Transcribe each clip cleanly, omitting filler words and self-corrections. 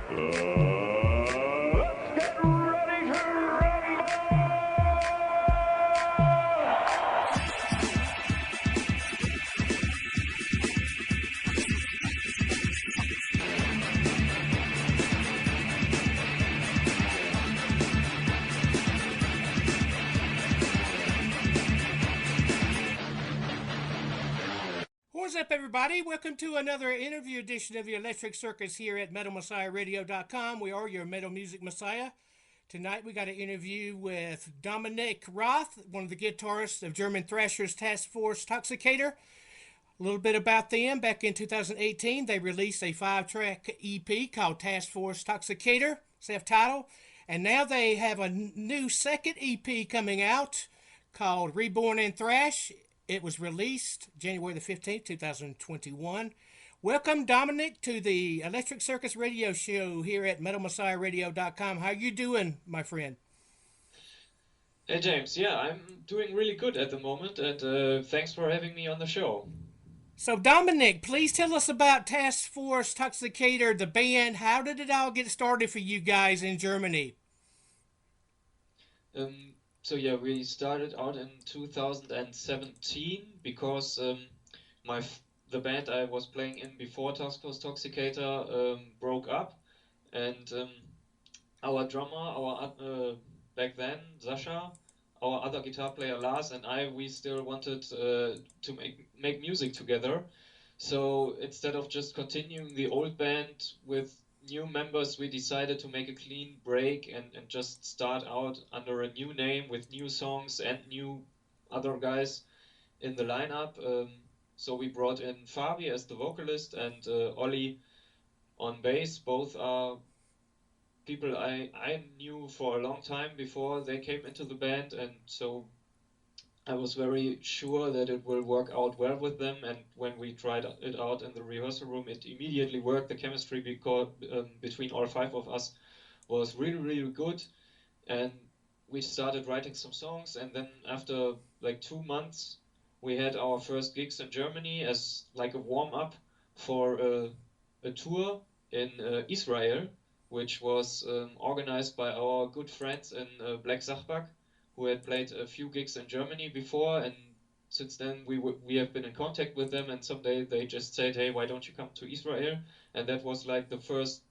Let's get ready to rumble! What's up, everybody? Welcome to another interview edition of the Electric Circus here at MetalMessiahRadio.com. We are your Metal Music Messiah. Tonight we got an interview with Dominik Rothe, one of the guitarists of German thrashers Taskforce Toxicator. A little bit about them. Back in 2018, they released a 5-track EP called Taskforce Toxicator, self-titled. And now they have a new second EP coming out called Reborn and Thrash. It was released January the 15th, 2021. Welcome, Dominik, to the Electric Circus radio show here at MetalMessiahRadio.com. How you doing, my friend? Hey, James. Yeah, I'm doing really good at the moment, and thanks for having me on the show. So, Dominik, please tell us about Taskforce Toxicator, the band. How did it all get started for you guys in Germany? So yeah, we started out in 2017 because the band I was playing in before Taskforce Toxicator broke up, and our drummer, back then Sasha, our other guitar player Lars, and we still wanted to make music together. So instead of just continuing the old band with new members, we decided to make a clean break and just start out under a new name with new songs and new other guys in the lineup. So we brought in Fabi as the vocalist and Oli on bass. Both are people I knew for a long time before they came into the band, and so I was very sure that it will work out well with them, and when we tried it out in the rehearsal room, it immediately worked. The chemistry between all 5 of us was really, really good, and we started writing some songs, and then after like 2 months, we had our first gigs in Germany as like a warm-up for a tour in Israel, which was organized by our good friends in Black Sachbach, who had played a few gigs in Germany before, and since then we have been in contact with them, and someday they just said, hey, why don't you come to Israel? And that was like the first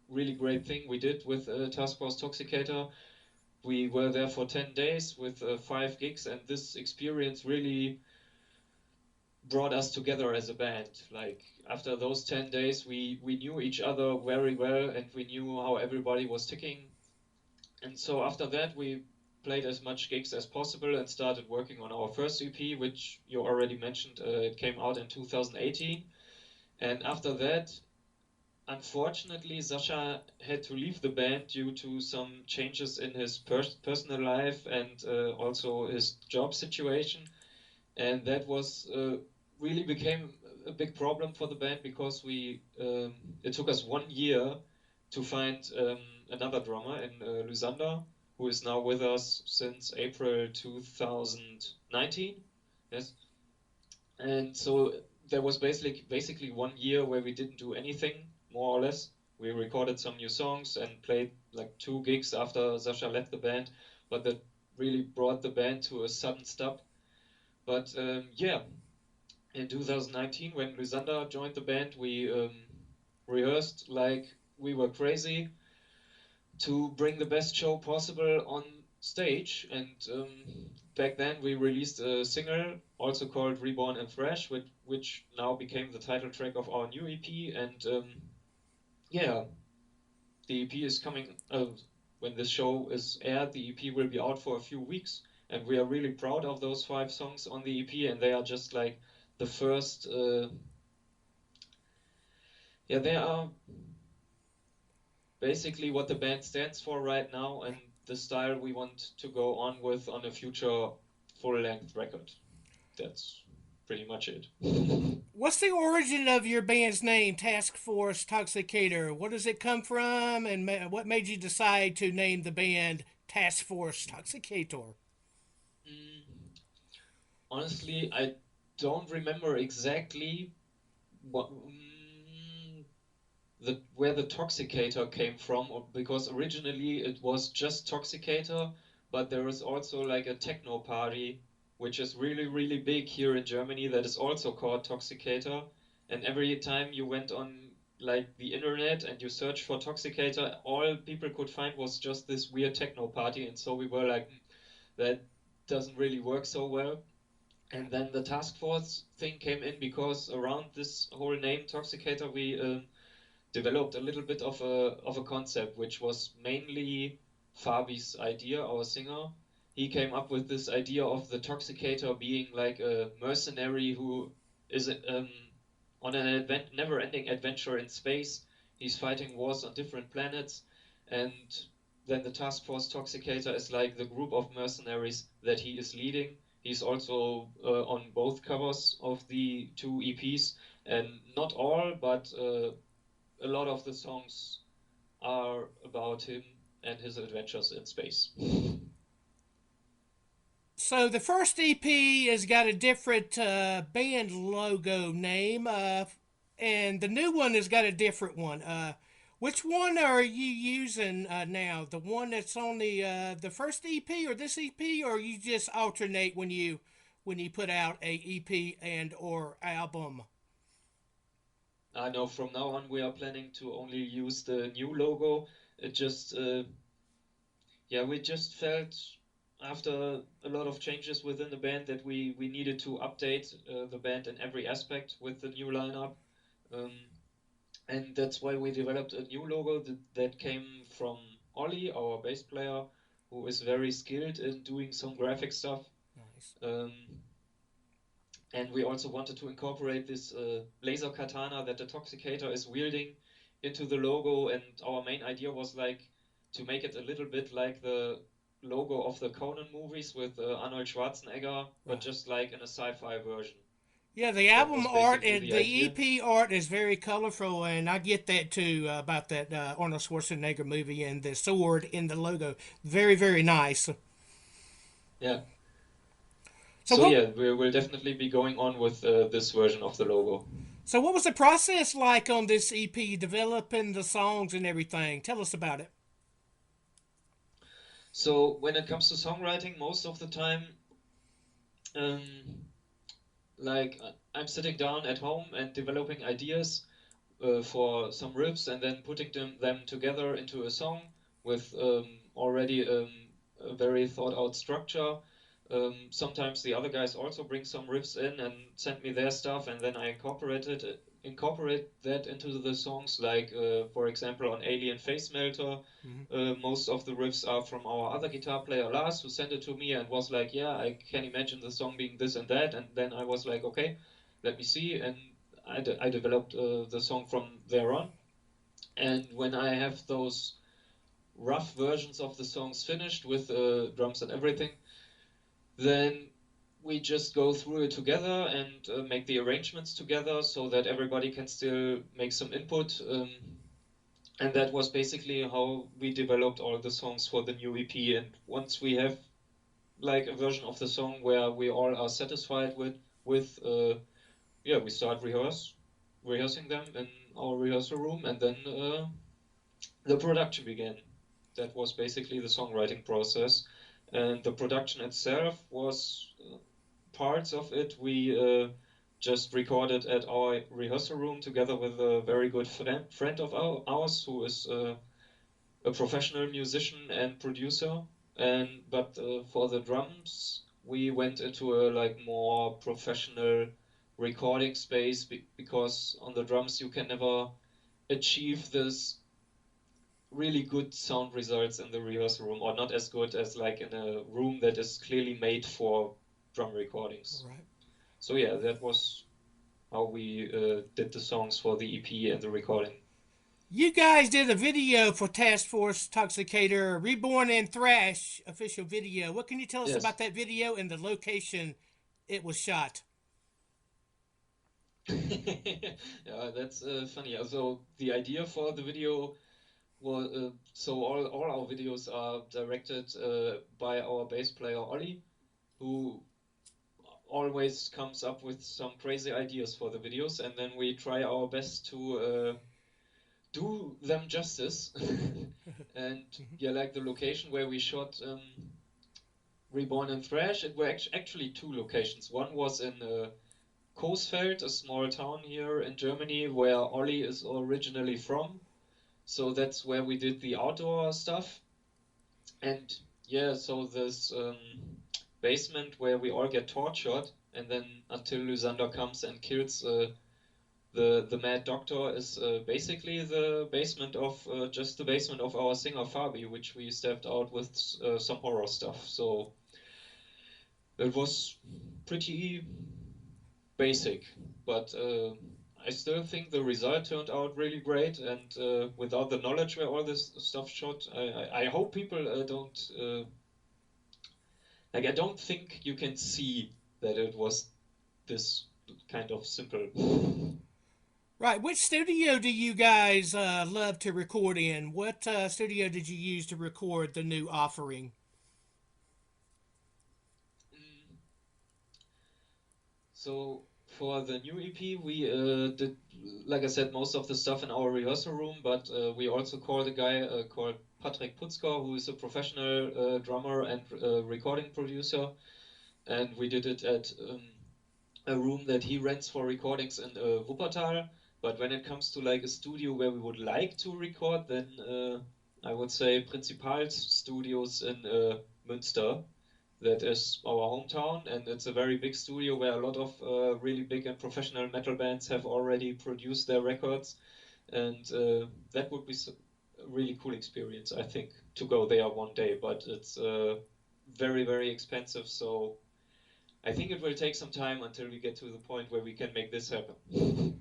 really great thing we did with Taskforce Toxicator. We were there for 10 days with 5 gigs, and this experience really brought us together as a band. Like after those 10 days, we knew each other very well, and we knew how everybody was ticking. And so after that, we played as much gigs as possible and started working on our first EP, which you already mentioned. It came out in 2018. And after that, unfortunately, Sasha had to leave the band due to some changes in his personal life and also his job situation. And that was really became a big problem for the band because it took us 1 year to find another drummer in Lysander, who is now with us since April 2019. Yes. And so there was basically 1 year where we didn't do anything, more or less. We recorded some new songs and played like 2 gigs after Sasha left the band, but that really brought the band to a sudden stop. But yeah, in 2019, when Lysander joined the band, we rehearsed like we were crazy to bring the best show possible on stage, and back then we released a single also called Reborn and Thrash, which now became the title track of our new EP. And yeah, the EP is coming when this show is aired. The EP will be out for a few weeks, and we are really proud of those 5 songs on the EP, and they are just like the first they are basically what the band stands for right now, and the style we want to go on with on a future full-length record. That's pretty much it. What's the origin of your band's name, Taskforce Toxicator? What does it come from, and what made you decide to name the band Taskforce Toxicator? Honestly, I don't remember exactly what. where the Toxicator came from, because originally it was just Toxicator, but there is also like a techno party which is really, really big here in Germany that is also called Toxicator. And every time you went on like the internet and you search for Toxicator, all people could find was just this weird techno party. And so we were like, that doesn't really work so well. And then the task force thing came in because around this whole name Toxicator, we developed a little bit of a concept, which was mainly Fabi's idea, our singer. He came up with this idea of the Toxicator being like a mercenary who is on an never-ending adventure in space. He's fighting wars on different planets, and then the Task Force Toxicator is like the group of mercenaries that he is leading. He's also on both covers of the two EPs, and not all, but a lot of the songs are about him and his adventures in space. So the first EP has got a different band logo name, and the new one has got a different one. Which one are you using now? The one that's on the first EP or this EP, or you just alternate when you put out a EP and or album? I know from now on we are planning to only use the new logo. It just, yeah, we just felt after a lot of changes within the band that we needed to update the band in every aspect with the new lineup. Um, and that's why we developed a new logo that came from Oli, our bass player, who is very skilled in doing some graphic stuff. Nice. And we also wanted to incorporate this laser katana that the Toxicator is wielding into the logo. And our main idea was like to make it a little bit like the logo of the Conan movies with Arnold Schwarzenegger, but just like in a sci-fi version. Yeah, the That album was art basically and the the idea. EP art is very colorful, and I get that too about that Arnold Schwarzenegger movie and the sword in the logo. Very, very nice. Yeah. So So what? yeah, we will definitely be going on with this version of the logo. So what was the process like on this EP, developing the songs and everything? Tell us about it. So when it comes to songwriting, most of the time, um, like I'm sitting down at home and developing ideas for some riffs and then putting them together into a song with already a very thought out structure. Sometimes the other guys also bring some riffs in and send me their stuff, and then I incorporate that into the songs. Like for example, on Alien Face Melter, most of the riffs are from our other guitar player Lars, who sent it to me and was like, "Yeah, I can imagine the song being this and that." And then I was like, "Okay, let me see," and I developed the song from there on. And when I have those rough versions of the songs finished with drums and everything, then we just go through it together and make the arrangements together so that everybody can still make some input. And that was basically how we developed all the songs for the new EP. And once we have like a version of the song where we all are satisfied with yeah, we start rehearsing them in our rehearsal room, and then the production began. That was basically the songwriting process, and the production itself was parts of it we just recorded at our rehearsal room together with a very good friend of ours who is a professional musician and producer. And but for the drums, we went into a like more professional recording space because on the drums you can never achieve this really good sound results in the rehearsal room, or not as good as like in a room that is clearly made for drum recordings. Right. So yeah, that was how we did the songs for the EP and the recording. You guys did a video for Taskforce Toxicator, Reborn and Thrash official video. What can you tell us Yes. about that video and the location it was shot? Yeah, that's funny. Also, the idea for the video was so all our videos are directed by our bass player Oli, who always comes up with some crazy ideas for the videos, and then we try our best do them justice. And yeah, like the location where we shot Reborn and Thrash, it were actually two locations. One was in Coesfeld, a small town here in Germany where Oli is originally from. So that's where we did the outdoor stuff. And yeah, so this basement where we all get tortured, and then until Lysander comes and kills the Mad Doctor, is basically the basement of just the basement of our singer Fabi, which we stepped out with some horror stuff. So it was pretty basic, but I still think the result turned out really great. And without the knowledge where all this stuff shot, I hope people don't like. I don't think you can see that it was this kind of simple. Right. Which studio do you guys love to record in? What studio did you use to record the new offering? Mm, So for the new EP, we did, like I said, most of the stuff in our rehearsal room, but we also called a guy called Patrick Putzker, who is a professional drummer and recording producer, and we did it at a room that he rents for recordings in Wuppertal. But when it comes to like a studio where we would like to record, then I would say Principal's Studios in Münster. That is our hometown, and it's a very big studio where a lot of really big and professional metal bands have already produced their records, and that would be a really cool experience, I think, to go there one day. But it's very, very expensive, so I think it will take some time until we get to the point where we can make this happen.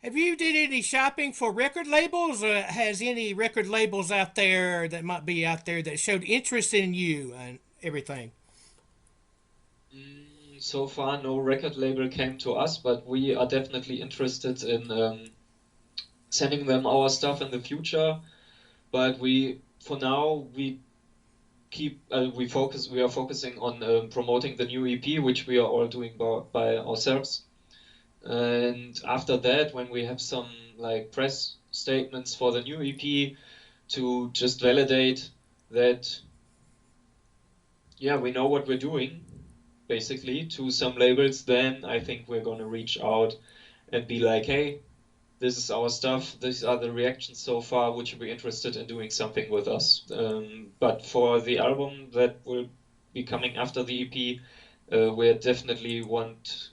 Have you did any shopping for record labels, or has any record labels out there that might be out there that showed interest in you and everything? So far, no record label came to us, but we are definitely interested in sending them our stuff in the future. But for now, we are focusing on promoting the new EP, which we are all doing by ourselves. And after that, when we have some like press statements for the new EP to just validate that, yeah, we know what we're doing, basically, to some labels, then I think we're gonna reach out and be like, hey, this is our stuff, these are the reactions so far, would you be interested in doing something with us? But for the album that will be coming after the EP, we definitely want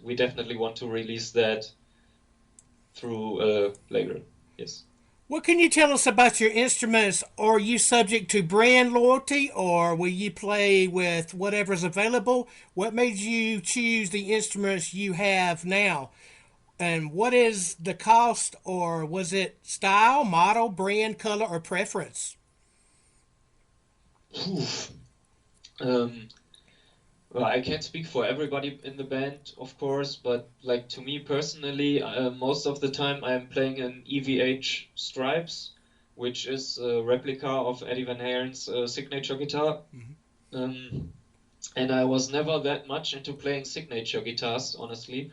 to release that through a label. Yes. What can you tell us about your instruments? Are you subject to brand loyalty, or will you play with whatever's available? What made you choose the instruments you have now? And what is the cost, or was it style, model, brand, color, or preference? Oof. Um, Well, I can't speak for everybody in the band, of course, but like to me personally, most of the time I'm playing an EVH Stripes, which is a replica of Eddie Van Halen's signature guitar. Um, and I was never that much into playing signature guitars, honestly,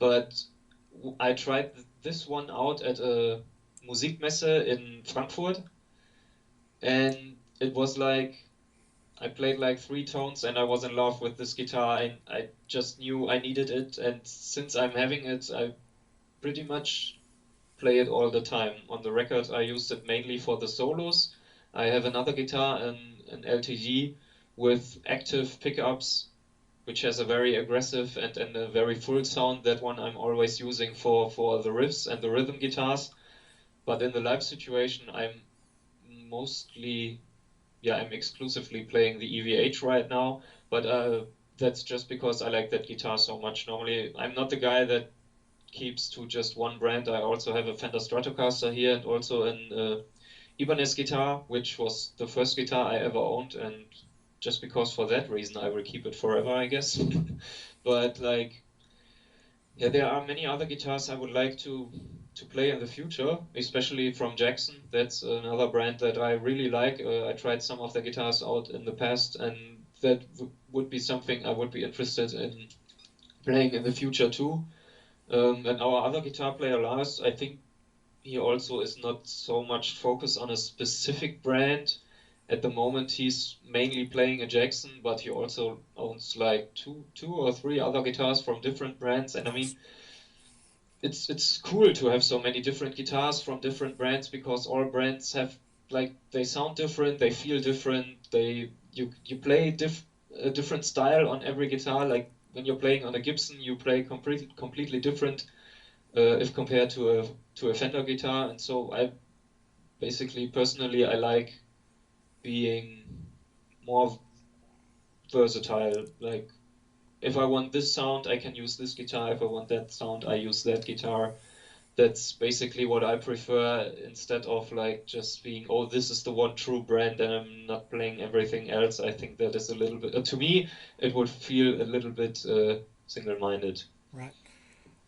but I tried this one out at a Musikmesse in Frankfurt, and it was like I played like three tones and I was in love with this guitar, and I just knew I needed it. And since I'm having it, I pretty much play it all the time. On the record, I used it mainly for the solos. I have another guitar, an LTG with active pickups, which has a very aggressive and a very full sound. That one I'm always using for the riffs and the rhythm guitars. But in the live situation, mostly I'm exclusively playing the EVH right now, but that's just because I like that guitar so much. Normally, I'm not the guy that keeps to just one brand. I also have a Fender Stratocaster here and also an Ibanez guitar, which was the first guitar I ever owned, and just because for that reason I will keep it forever, I guess. But like, yeah, there are many other guitars I would like to play in the future, especially from Jackson. That's another brand that I really like. I tried some of the guitars out in the past, and that would be something I would be interested in playing in the future too. And our other guitar player, Lars, I think he also is not so much focused on a specific brand. At the moment, he's mainly playing a Jackson, but he also owns like two or three other guitars from different brands. And I mean, it's cool to have so many different guitars from different brands, because all brands have, like, they sound different, they feel different, you play a different style on every guitar. Like when you're playing on a Gibson, you play completely different if compared to a Fender guitar. And so I basically, personally, I like being more versatile. Like, if I want this sound, I can use this guitar. If I want that sound, I use that guitar. That's basically what I prefer, instead of like just being, oh, this is the one true brand and I'm not playing everything else. I think that is a little bit, to me, it would feel a little bit single-minded. Right.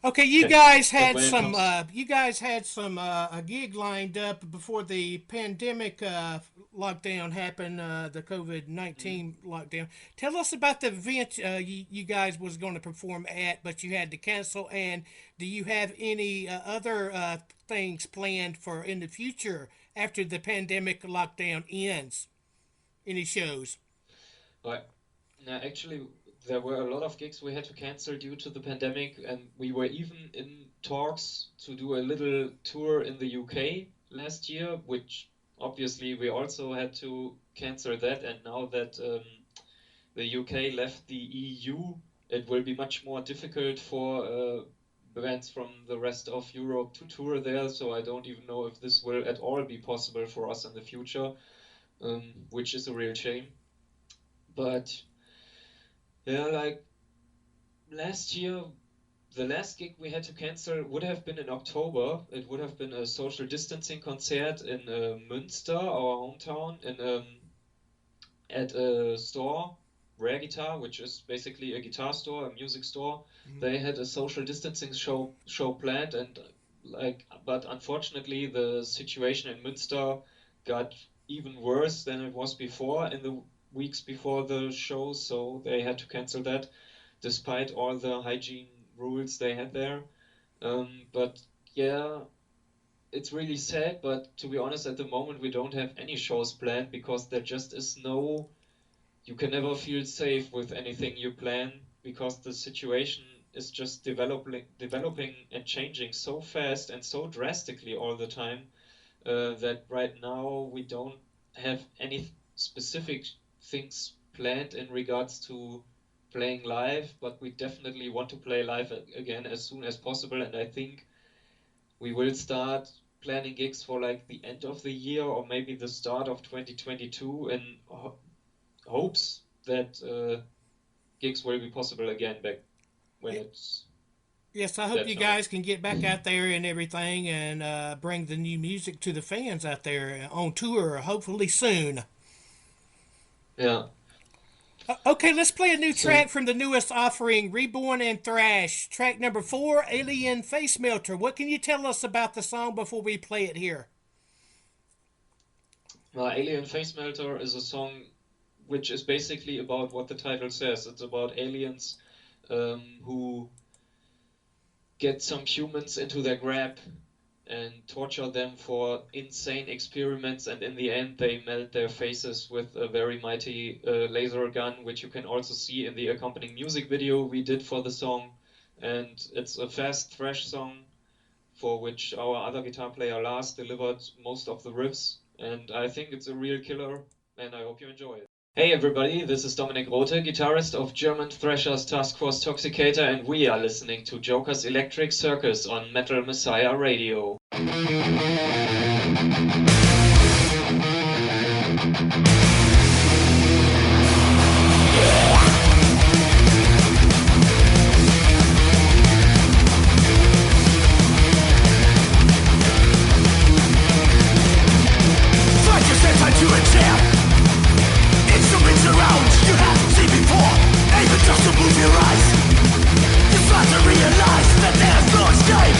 Okay, you guys had when it some. comes- You guys had some a gig lined up before the pandemic lockdown happened. The COVID-19 lockdown. Tell us about the event you guys was going to perform at, but you had to cancel. And do you have any other things planned for in the future after the pandemic lockdown ends? Any shows? Right. Now, actually, there were a lot of gigs we had to cancel due to the pandemic, and we were even in talks to do a little tour in the UK last year, which obviously we also had to cancel that. And now that the UK left the EU, it will be much more difficult for bands from the rest of Europe to tour there. So I don't even know if this will at all be possible for us in the future, which is a real shame. But yeah, like last year, the last gig we had to cancel would have been in October. It would have been a social distancing concert in Münster, our hometown, at a store, Rare Guitar, which is basically a guitar store, a music store. They had a social distancing show planned, and but unfortunately the situation in Münster got even worse than it was before in the weeks before the show, so they had to cancel that, despite all the hygiene rules they had there. But yeah, it's really sad, but to be honest, at the moment we don't have any shows planned, because there just is you can never feel safe with anything you plan, because the situation is just developing and changing so fast and so drastically all the time, that right now we don't have any specific things planned in regards to playing live, but we definitely want to play live again as soon as possible. And I think we will start planning gigs for like the end of the year or maybe the start of 2022, in hopes that gigs will be possible again back when it's. Yes, I hope you guys can get back out there and everything, and bring the new music to the fans out there on tour, hopefully soon. Yeah. Okay, let's play a new track from the newest offering, Reborn and Thrash. Track number 4, Alien Face Melter. What can you tell us about the song before we play it here? Well, Alien Face Melter is a song which is basically about what the title says. It's about aliens who get some humans into their grab and torture them for insane experiments, and in the end they melt their faces with a very mighty laser gun, which you can also see in the accompanying music video we did for the song. And it's a fast thrash song for which our other guitar player Lars delivered most of the riffs, and I think it's a real killer, and I hope you enjoy it. Hey everybody, this is Dominik Rothe, guitarist of German thrashers Taskforce Toxicator, and we are listening to J0KeR's Electric Circus on Metal Messiah Radio. To a chair. Instruments around you haven't seen before, even just to move your eyes. You start to realize that there's no escape.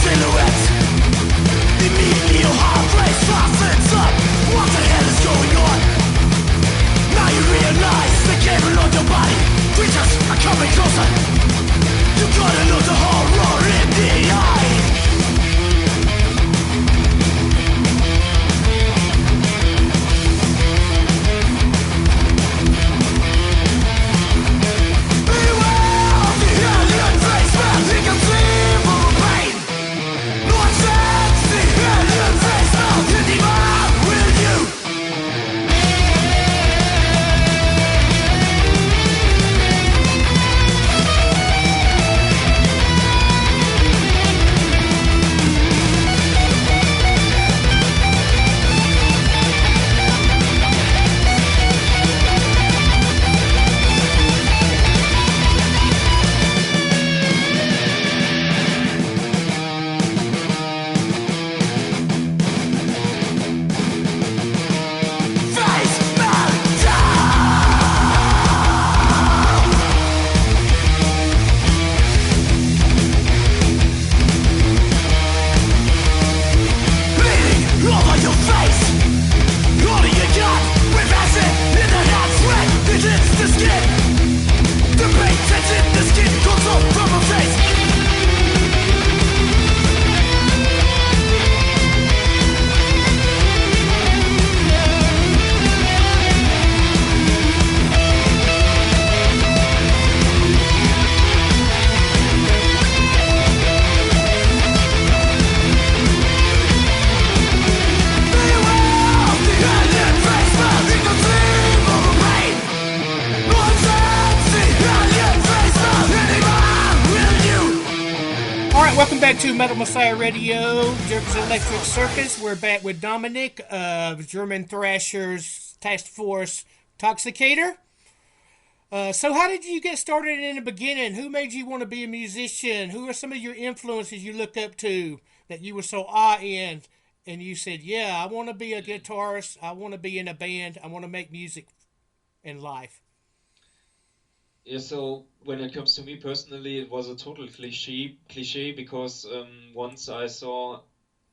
silhouette. Immediately your heart race softens up. What the hell is going on? Now you realize the cable on your body. Creatures are coming closer. You gotta look the horror in the eye. Beware of the alien face, man. He can see for pain. Nonsense, the alien face, now in the man will you. Welcome back to Metal Messiah Radio, Jerk's Electric Circus. We're back with Dominik of German thrashers Taskforce Toxicator. So how did you get started in the beginning? Who made you want to be a musician? Who are some of your influences you look up to that you were so awe-in and you said, yeah, I want to be a guitarist, I want to be in a band, I want to make music in life? Yeah, so when it comes to me personally, it was a total cliche because once I saw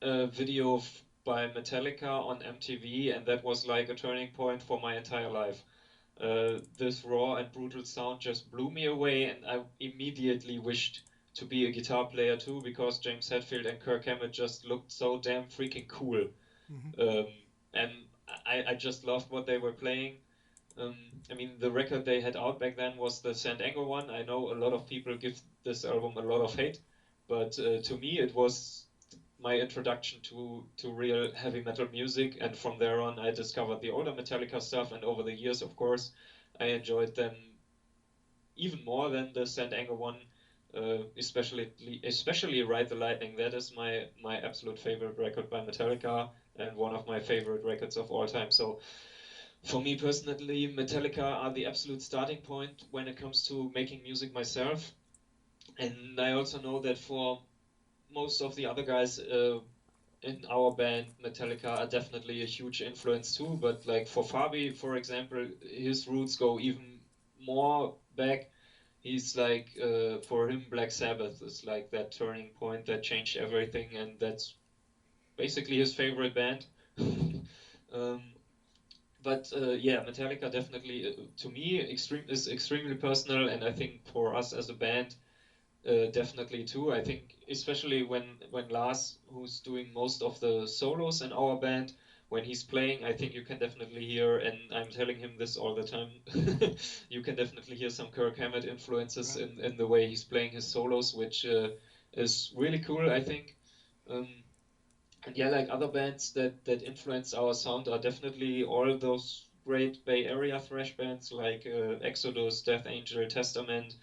a video by Metallica on MTV, and that was like a turning point for my entire life. This raw and brutal sound just blew me away, and I immediately wished to be a guitar player too, because James Hetfield and Kirk Hammett just looked so damn freaking cool. And I just loved what they were playing. I mean, the record they had out back then was the St. Anger one. I know a lot of people give this album a lot of hate, but to me it was my introduction to real heavy metal music, and from there on I discovered the older Metallica stuff, and over the years, of course, I enjoyed them even more than the St. Anger one, especially Ride the Lightning. That is my absolute favorite record by Metallica, and one of my favorite records of all time. So for me personally, Metallica are the absolute starting point when it comes to making music myself. And I also know that for most of the other guys in our band, Metallica are definitely a huge influence too. But like for Fabi, for example, his roots go even more back. He's like, for him, Black Sabbath is like that turning point that changed everything, and that's basically his favorite band. But yeah, Metallica definitely, to me, is extremely personal, and I think for us as a band, definitely too. I think especially when Lars, who's doing most of the solos in our band, when he's playing, I think you can definitely hear, and I'm telling him this all the time, you can definitely hear some Kirk Hammett influences in the way he's playing his solos, which is really cool, I think. And yeah, like other bands that influence our sound are definitely all those great Bay Area thrash bands like Exodus, Death Angel, Testament,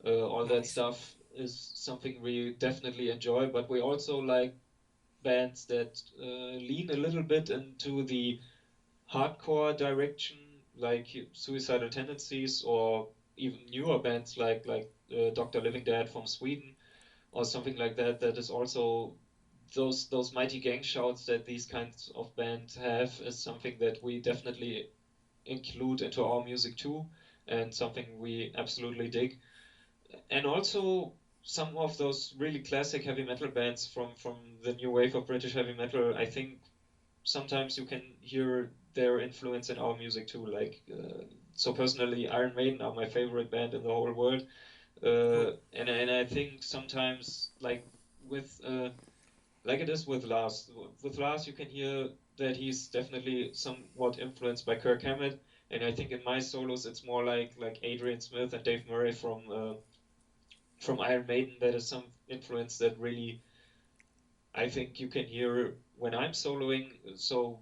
all that stuff is something we definitely enjoy. But we also like bands that lean a little bit into the hardcore direction, like Suicidal Tendencies, or even newer bands like Dr. Living Dead from Sweden, or something like that. That is also those mighty gang shouts that these kinds of bands have is something that we definitely include into our music too, and something we absolutely dig. And also some of those really classic heavy metal bands from the new wave of British heavy metal, I think sometimes you can hear their influence in our music too. Like, so personally, Iron Maiden are my favorite band in the whole world. And I think sometimes, like it is with Lars. With Lars, you can hear that he's definitely somewhat influenced by Kirk Hammett, and I think in my solos it's more like Adrian Smith and Dave Murray from Iron Maiden. That is some influence that really I think you can hear when I'm soloing. So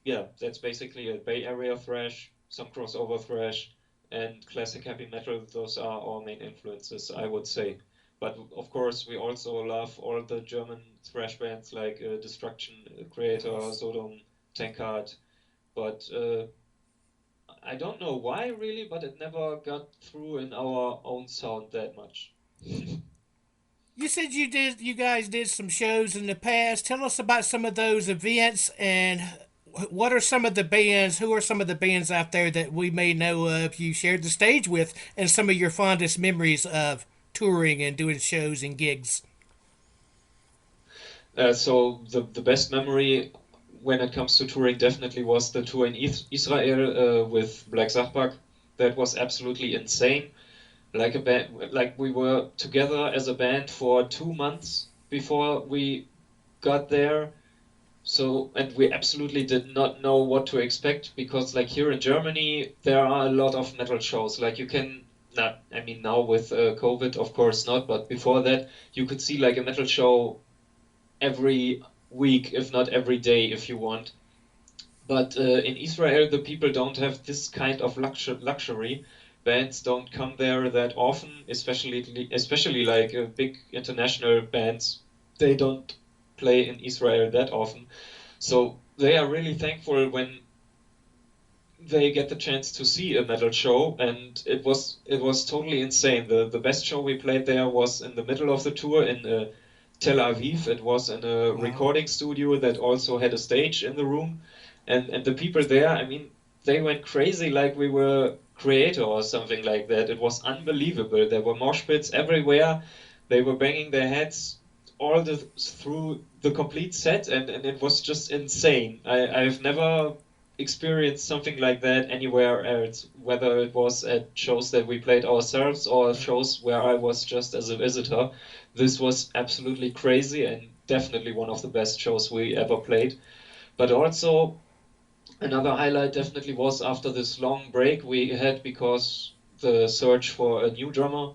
yeah, that's basically a Bay Area thrash, some crossover thrash, and classic heavy metal. Those are our main influences, I would say. But of course, we also love all the German thrash bands like Destruction, Creator, Sodom, Tankard. But I don't know why really, but it never got through in our own sound that much. You said you guys did some shows in the past. Tell us about some of those events and what are some of the bands, who are some of the bands out there that we may know of you shared the stage with, and some of your fondest memories of touring and doing shows and gigs? So the best memory when it comes to touring definitely was the tour in Israel with Black Sabbath. That was absolutely insane. Like a band, like we were together as a band for 2 months before we got there. So, and we absolutely did not know what to expect, because like here in Germany, there are a lot of metal shows. Like you can not, I mean now with COVID, of course not, but before that, you could see like a metal show every week, if not every day, if you want. But in Israel, the people don't have this kind of luxury. Bands don't come there that often, especially like big international bands. They don't play in Israel that often. So they are really thankful when they get the chance to see a metal show, and it was totally insane. The best show we played there was in the middle of the tour in Tel Aviv. It was in a recording studio that also had a stage in the room, and the people there, I mean, they went crazy like we were Creator or something like that. It was unbelievable. There were mosh pits everywhere. They were banging their heads through the complete set, and it was just insane. I've never experienced something like that anywhere else, whether it was at shows that we played ourselves or shows where I was just as a visitor. This was absolutely crazy and definitely one of the best shows we ever played. But also another highlight definitely was after this long break we had because the search for a new drummer.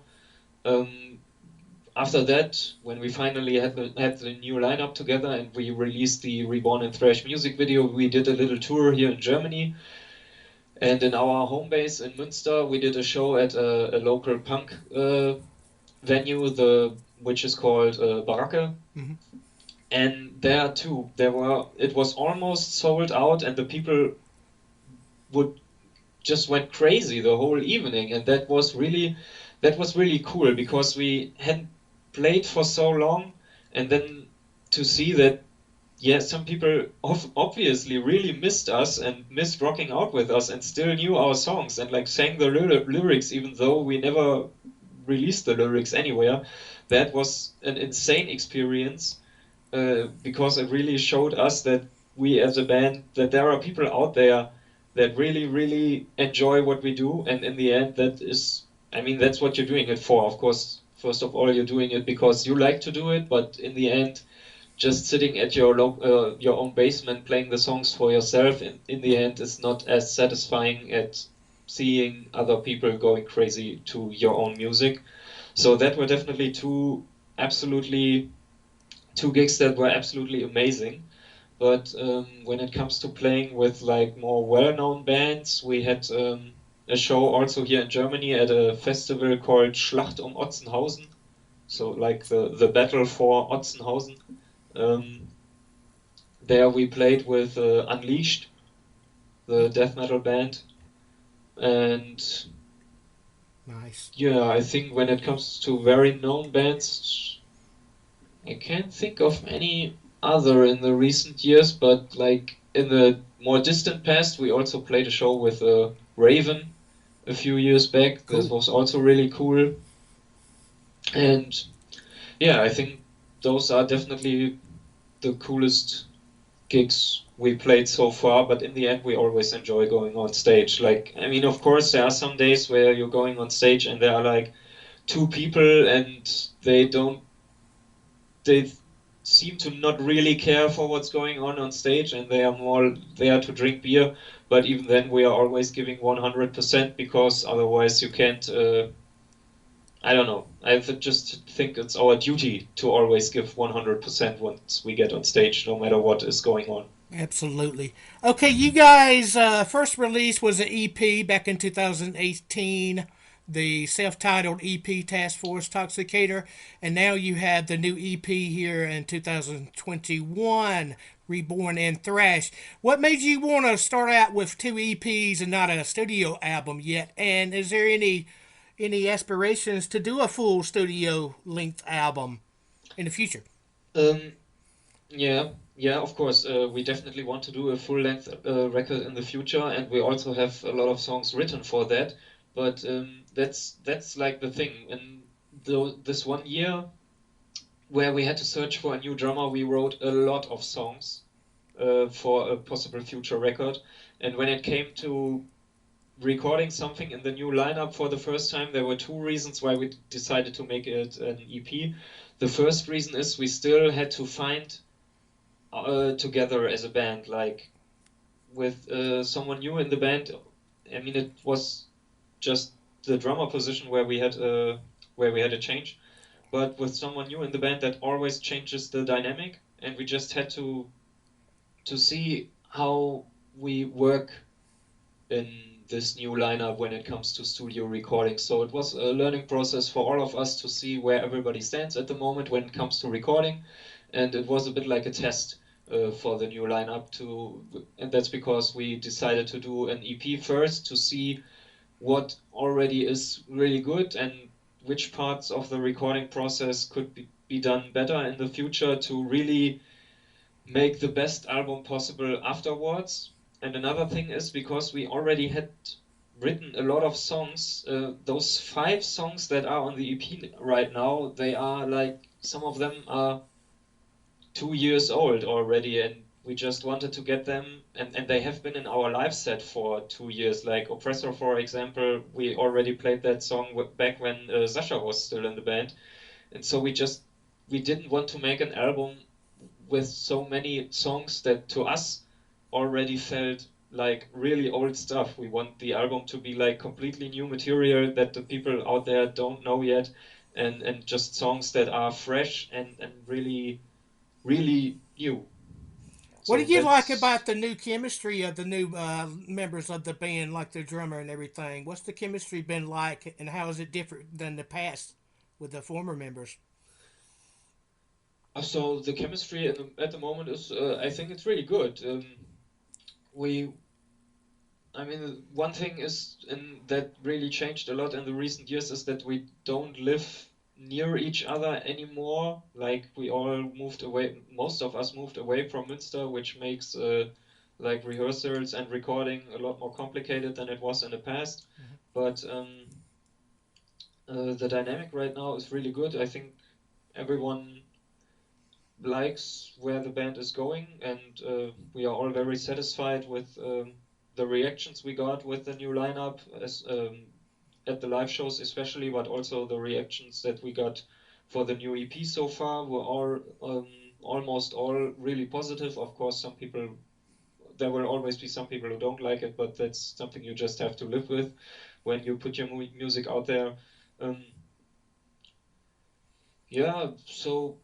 After that, when we finally had the new lineup together and we released the Reborn and Thrash music video, we did a little tour here in Germany. And in our home base in Münster, we did a show at a local punk venue, which is called Baracke. Mm-hmm. And there too, it was almost sold out, and the people just went crazy the whole evening, and that was really cool, because we hadn't played for so long, and then to see that, yeah, some people obviously really missed us and missed rocking out with us and still knew our songs and like sang the lyrics, even though we never released the lyrics anywhere. That was an insane experience. Because it really showed us that we as a band, that there are people out there that really, really enjoy what we do, and in the end, that's what you're doing it for. Of course, first of all, you're doing it because you like to do it, but in the end, just sitting at your own basement playing the songs for yourself, in the end, is not as satisfying as seeing other people going crazy to your own music. So that were definitely two gigs that were absolutely amazing. But when it comes to playing with like more well-known bands, we had a show also here in Germany at a festival called Schlacht um Otzenhausen, so like the battle for Otzenhausen. There we played with Unleashed, the death metal band, and nice. Yeah, I think when it comes to very known bands, I can't think of any other in the recent years, but like in the more distant past, we also played a show with Raven a few years back. Cool. That was also really cool. And Yeah, I think those are definitely the coolest gigs we played so far, but in the end we always enjoy going on stage. Like, I mean, of course there are some days where you're going on stage and there are like two people and they seem to not really care for what's going on stage, and they are more there to drink beer. But even then we are always giving 100% because otherwise you can't I don't know. Just think it's our duty to always give 100% once we get on stage, no matter what is going on. Absolutely. Okay, you guys' first release was an EP back in 2018, the self-titled EP Taskforce Toxicator, and now you have the new EP here in 2021, Reborn and Thrash. What made you want to start out with two EPs and not a studio album yet? And is there any aspirations to do a full studio length album in the future? Um, yeah, yeah, of course. We definitely want to do a full-length record in the future, and we also have a lot of songs written for that. But that's like the thing. In this 1 year where we had to search for a new drummer, we wrote a lot of songs for a possible future record. And when it came to recording something in the new lineup for the first time, there were two reasons why we decided to make it an EP. The first reason is we still had to find together as a band, like with someone new in the band. I mean, it was just the drummer position where we had a change, but with someone new in the band that always changes the dynamic, and we just had to see how we work in this new lineup when it comes to studio recording. So it was a learning process for all of us to see where everybody stands at the moment when it comes to recording, and it was a bit like a test for the new lineup and that's because we decided to do an EP first to see what already is really good and which parts of the recording process could be done better in the future to really make the best album possible afterwards. And another thing is because we already had written a lot of songs, those 5 songs that are on the EP right now, they are like, some of them are 2 years old already, and we just wanted to get them, and they have been in our live set for 2 years. Like Oppressor, for example, we already played that song back when Sasha was still in the band, and so we didn't want to make an album with so many songs that to us already felt like really old stuff. We want the album to be like completely new material that the people out there don't know yet, and just songs that are fresh and really really new. What So do you like that's about the new chemistry of the new members of the band, like the drummer and everything? What's the chemistry been like, and how is it different than the past with the former members? so the chemistry at the moment is I think it's really good. We I mean, one thing that really changed a lot in the recent years is that we don't live near each other anymore. Like we all moved away, most of us moved away from Münster, which makes like rehearsals and recording a lot more complicated than it was in the past. But the dynamic right now is really good. I think everyone likes where the band is going, and we are all very satisfied with the reactions we got with the new lineup, as at the live shows especially, but also the reactions that we got for the new EP so far were all almost all really positive. Of course, there will always be some people who don't like it, but that's something you just have to live with when you put your music out there. Um, yeah, so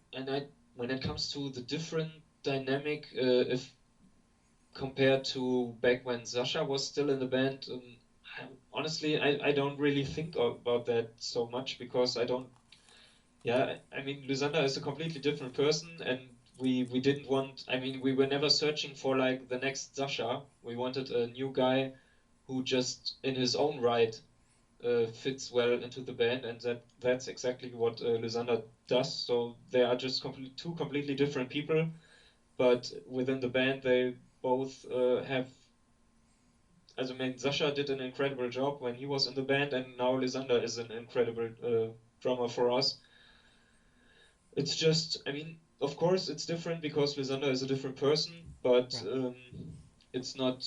when it comes to the different dynamic, if compared to back when Sasha was still in the band, honestly, I don't really think about that so much because I don't. Yeah, I mean, Lysander is a completely different person, and we didn't want. I mean, we were never searching for like the next Sasha. We wanted a new guy who just in his own right fits well into the band, and that's exactly what Lysander does. So they are just two completely different people, but within the band they both have. As I mean, Sasha did an incredible job when he was in the band, and now Lysander is an incredible drummer for us. It's just, I mean, of course it's different because Lysander is a different person, but Right. it's not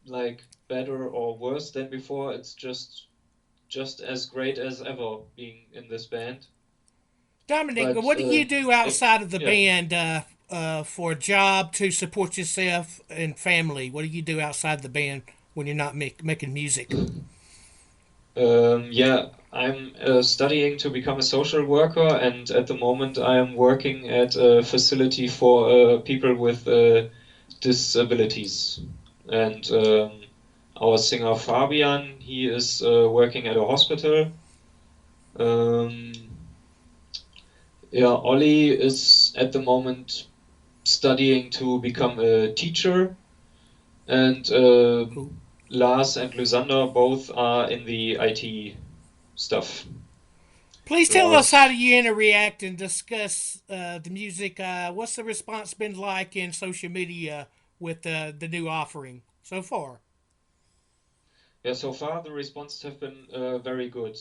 like better or worse than before. It's just as great as ever being in this band. Dominic, But what do you do outside of the yeah, band for a job to support yourself and family? What do you do outside the band when you're not making music? yeah, I'm studying to become a social worker, and at the moment I am working at a facility for people with disabilities. And our singer Fabian, he is working at a hospital. Um, yeah, Oli is at the moment studying to become a teacher, and Cool. Lars and Lysander both are in the IT stuff. Please tell us how Lars, do you interact and discuss the music. What's the response been like in social media with the new offering so far? yeah, so far the responses have been very good.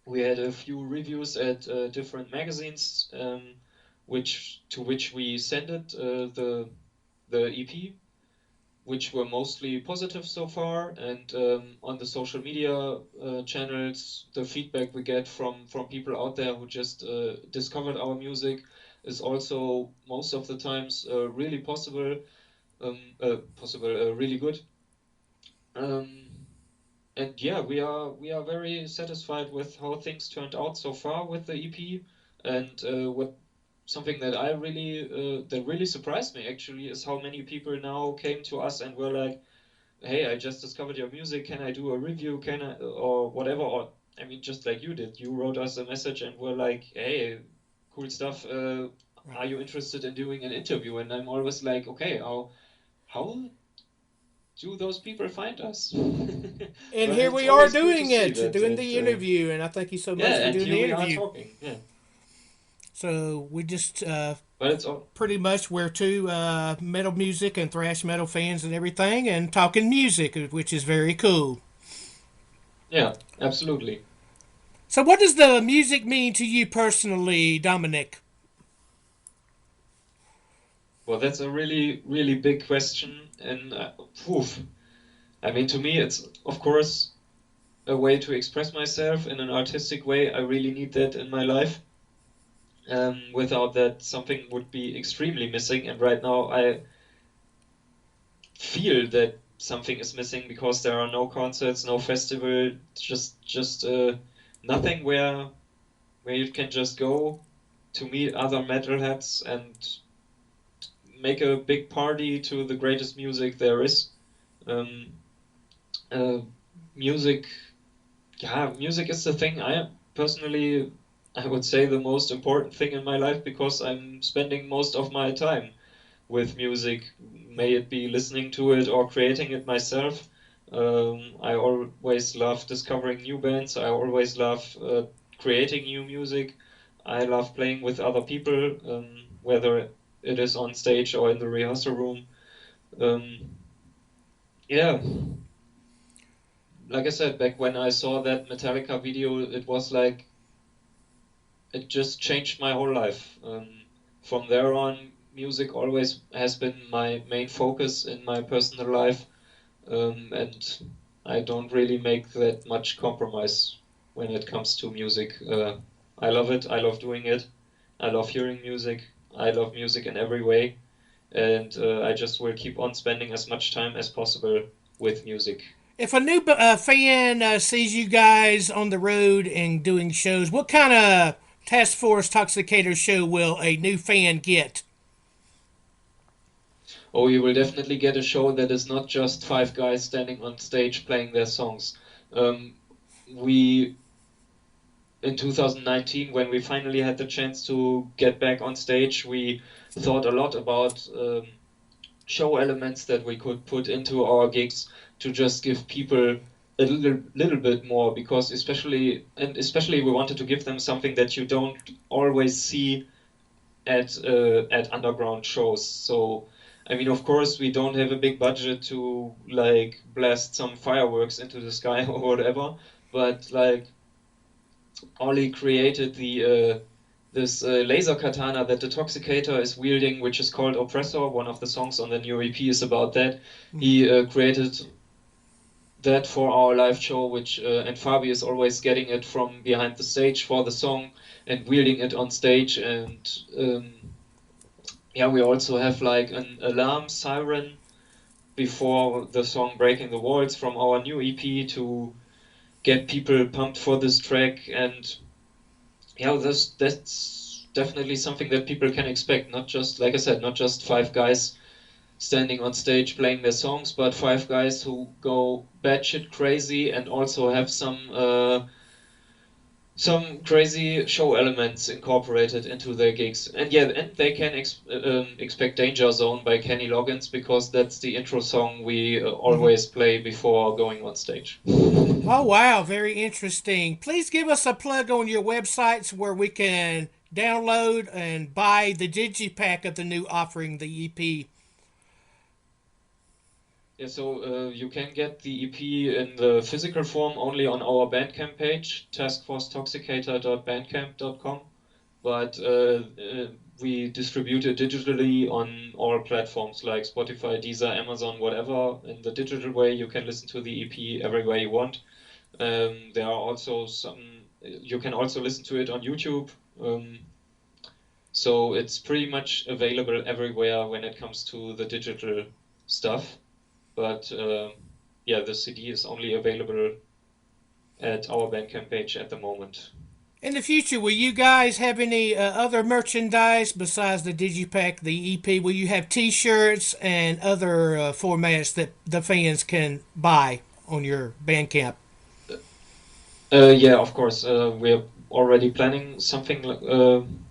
We had a few reviews at different magazines, which we sent it the EP, which were mostly positive so far. And on the social media channels, the feedback we get from people out there who just discovered our music is also most of the times really really good. Um, and yeah, we are very satisfied with how things turned out so far with the EP. And what something that that really surprised me actually is how many people now came to us and were like, "Hey, I just discovered your music. Can I do a review? Can I or whatever?" Or I mean, just like you did, you wrote us a message and were like, "Hey, cool stuff. Right. Are you interested in doing an interview?" And I'm always like, "Okay, how do those people find us?" And But here it's we are always cool to doing see it, that doing the interview, and I thank you so much yeah, for and doing here the we are interview. talking. Yeah, So we just but it's all pretty much we're two metal music and thrash metal fans and everything, and talking music, which is very cool. yeah, absolutely. So, what does the music mean to you personally, Dominic? Well, that's a really, really big question, and oof. I mean, to me, it's of course a way to express myself in an artistic way. I really need that in my life. Without that, something would be extremely missing. And right now, I feel that something is missing because there are no concerts, no festival, just nothing where you can just go to meet other metalheads and make a big party to the greatest music there is. Um, uh, music Yeah, music is the thing I personally, I would say the most important thing in my life because I'm spending most of my time with music, may it be listening to it or creating it myself. I always love discovering new bands. I always love creating new music. I love playing with other people, whether it is on stage or in the rehearsal room. Um, yeah, like I said, back when I saw that Metallica video, it was like it just changed my whole life. From there on, music always has been my main focus in my personal life, and I don't really make that much compromise when it comes to music. I love it. I love doing it. I love hearing music. I love music in every way, and I just will keep on spending as much time as possible with music. If a new fan sees you guys on the road and doing shows, what kind of Taskforce Toxicator show will a new fan get? Oh, you will definitely get a show that is not just five guys standing on stage playing their songs. Um, we in 2019, when we finally had the chance to get back on stage, we thought a lot about show elements that we could put into our gigs to just give people a little bit more, because especially we wanted to give them something that you don't always see at underground shows. So, I mean, of course, we don't have a big budget to like blast some fireworks into the sky or whatever, but like Oli created this laser katana that the Toxicator is wielding, which is called Oppressor. One of the songs on the new EP is about that. He created that for our live show, which and Fabi is always getting it from behind the stage for the song and wielding it on stage. And yeah, we also have like an alarm siren before the song Breaking the Walls from our new EP to get people pumped for this track. And yeah, that's definitely something that people can expect. Not just, like I said, not just 5 guys standing on stage playing their songs, but 5 guys who go batshit crazy and also have some crazy show elements incorporated into their gigs. And yeah, and they can expect Danger Zone by Kenny Loggins, because that's the intro song we always play before going on stage. Oh, wow. Very interesting. Please give us a plug on your websites where we can download and buy the digipack of the new offering, the EP. Yeah, so you can get the EP in the physical form only on our Bandcamp page, taskforcetoxicator.bandcamp.com, but we distribute it digitally on all platforms like Spotify, Deezer, Amazon, whatever. In the digital way, you can listen to the EP everywhere you want. There are also you can also listen to it on YouTube. So it's pretty much available everywhere when it comes to the digital stuff. But yeah, the CD is only available at our Bandcamp page at the moment. In the future, will you guys have any other merchandise besides the digipack, the EP? Will you have T-shirts and other formats that the fans can buy on your Bandcamp? Yeah, of course. We're already planning something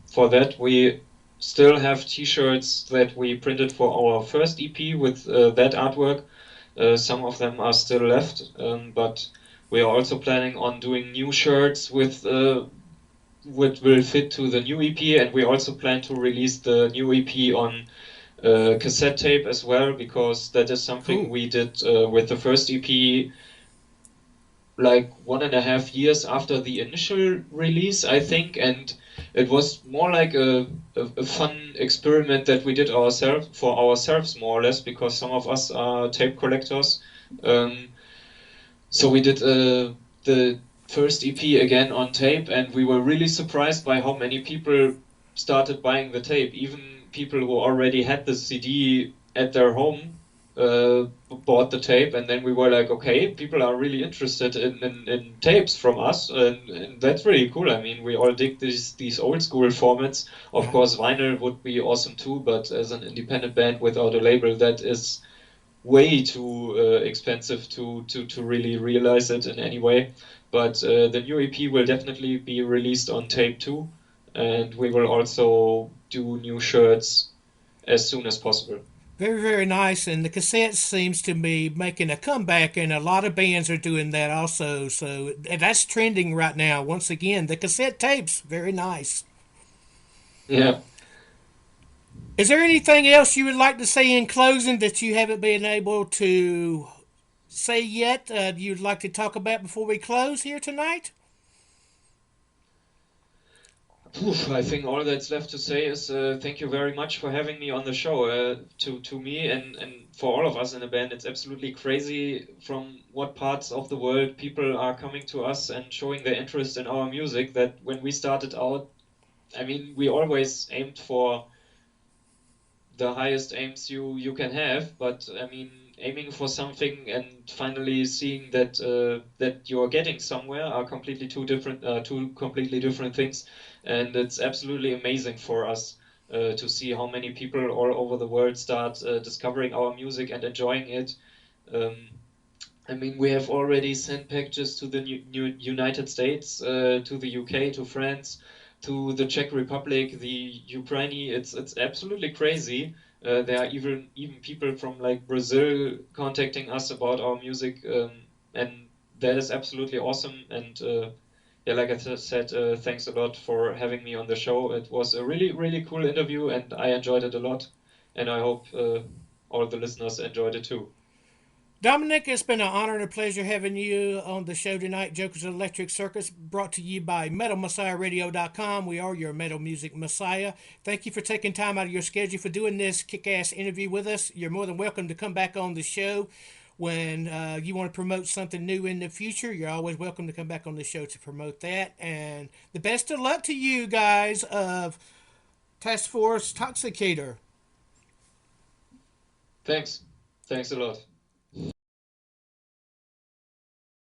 for that. We still have T-shirts that we printed for our first EP with that artwork. Some of them are still left, but we are also planning on doing new shirts with which will fit to the new EP, and we also plan to release the new EP on cassette tape as well, because that is something we did with the first EP like 1.5 years after the initial release, I think, and it was more like a fun experiment that we did for ourselves, more or less, because some of us are tape collectors. So we did the first EP again on tape, and we were really surprised by how many people started buying the tape. Even people who already had the CD at their home bought the tape, and then we were like, okay, people are really interested in tapes from us, and that's really cool. I mean, we all dig these old school formats. Of course, vinyl would be awesome too, but as an independent band without a label, that is way too expensive to really realize it in any way. But the new EP will definitely be released on tape too, and we will also do new shirts as soon as possible. Very, very nice. And the cassette seems to be making a comeback, and a lot of bands are doing that also. So that's trending right now. Once again, the cassette tapes, very nice. Yeah. Is there anything else you would like to say in closing that you haven't been able to say yet you'd like to talk about before we close here tonight? I think all that's left to say is thank you very much for having me on the show. To me and for all of us in the band, it's absolutely crazy from what parts of the world people are coming to us and showing their interest in our music, that when we started out, I mean, we always aimed for the highest aims you can have, but I mean, aiming for something and finally seeing that that you're getting somewhere are completely two completely different things. And it's absolutely amazing for us to see how many people all over the world start discovering our music and enjoying it. I mean, we have already sent packages to the United States, to the UK, to France, to the Czech Republic, the Ukraine. It's absolutely crazy. There are even people from like Brazil contacting us about our music, and that is absolutely awesome. And yeah, like I said, thanks a lot for having me on the show. It was a really, really cool interview, and I enjoyed it a lot. And I hope all the listeners enjoyed it too. Dominik, it's been an honor and a pleasure having you on the show tonight. Joker's Electric Circus, brought to you by MetalMessiahRadio.com. We are your metal music messiah. Thank you for taking time out of your schedule for doing this kick-ass interview with us. You're more than welcome to come back on the show when you want to promote something new in the future. You're always welcome to come back on the show to promote that. And the best of luck to you guys of Taskforce Toxicator. Thanks. Thanks a lot.